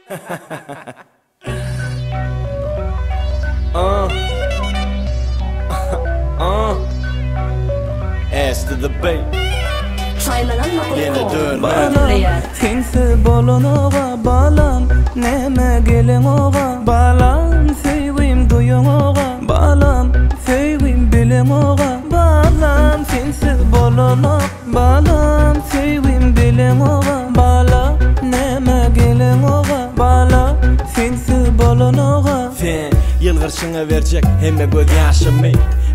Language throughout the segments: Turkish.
S to the B. Balam, sensiz bolanoga balam, neme gelen oga balam, sevim duyun oga balam, sevim bilen oga balam, sensiz bolanoga balam, sevim bilen oga balam, neme gelen oga balam, sensiz bolanoga. Sen yılgırşına verecek hemme göz yaşımı.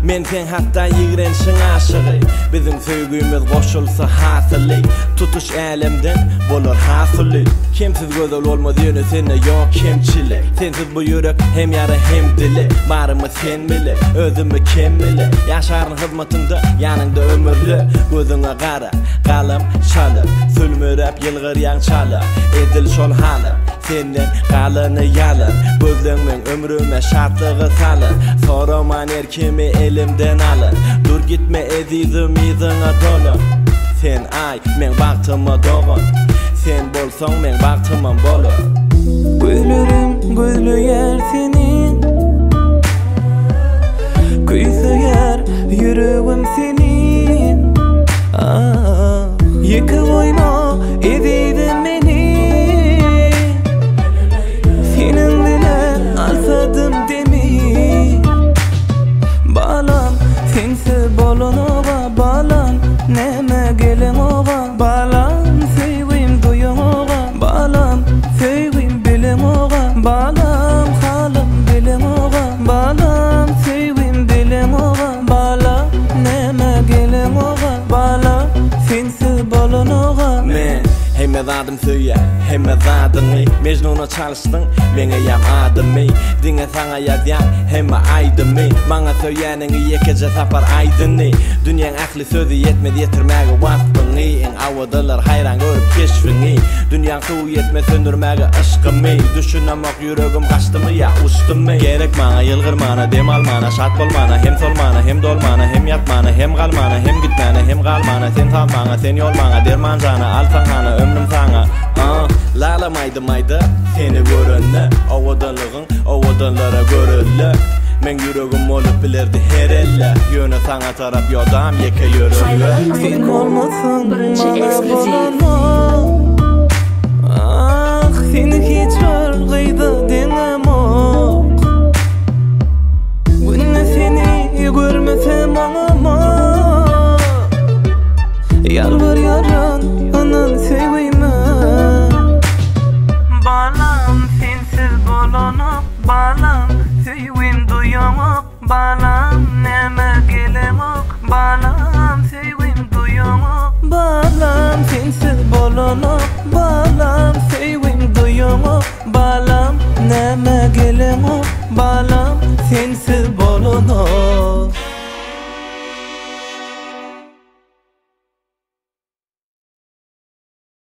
Men sen hatta yigrenşin aşığı. Bizim söygüymüz koşulsa hasılı. Tutuş elemden bolur hasılı. Kimsiz gözül olmaz yönü sene yok kemçili. Sensiz bu yürek hem yarı hem dili. Barımı sen bile, özümü kim bile. Yaşarın hizmetinde yanında ömürlü. Gözüne kara, kalım çalır. Sülmürep yılgır yan çalır. Edil şol halı, senden kalını yalır. Gözlüğümün ömrüme şartlığı salır. Soraman erkimi elimden alır. Dur gitme edizim izine dolu. Sen ay, men baktıma doğun. Sen bolsan men baktımam bolu. Gözlerim gözlü yer senin, kuysuyer yüreğim senin. Yıkı koyma edidin beni, senin bile alsadım demi. Balam, sensiz bolanoga balam, neme gelen oga balam, sevim duyun oga balam, sevim bilen oga balam, halim bilen oga balam, sevim bilen oga balam, neme gelen oga balam, sensiz bolanoga. Men hemme zadım söye, hemme zadını. Mecnun'a çalıştın, mene yam adımı. Dine sana yazyan, hemme aydımı. Bana söylenin yekece sapar aydını. Dünyanın aklı sözü yetmedi yetirmeye vasfını. En avadılar hayran görüp keşfini. Dünyanın su yetme söndürmeye aşkımı. Düşünemek yüreğim kaçtı mı ya uçtu mu? Gerek bana yılgırmana, dem almana, şart bolmana. Hem solmana, hem dolmana, hem yatmana, hem kalmana, hem gitmana, hem kalmana. Sen tapmana, sen yolmana, dermancana, alsan hana, ömrüm sana. Lalamaydı maydı, seni görünne. Ovadanlığın, ovadanlara görülle. Men yüreğim olup bilirdi her elle. Yönü sana taraf yodam yeke yürürlü. Sen olmasın bana bolano. Ah, seni hiç örgüydü denem ok. Günne seni görmesem ağama. Yalvar yarın anan sevime. Balam, sensiz bolano balam, sevim duyamok balam, neme gelemok balam, sevim duyamok balam, sensiz bolonok balam, sevim duyamok balam, neme gelemok balam, sensiz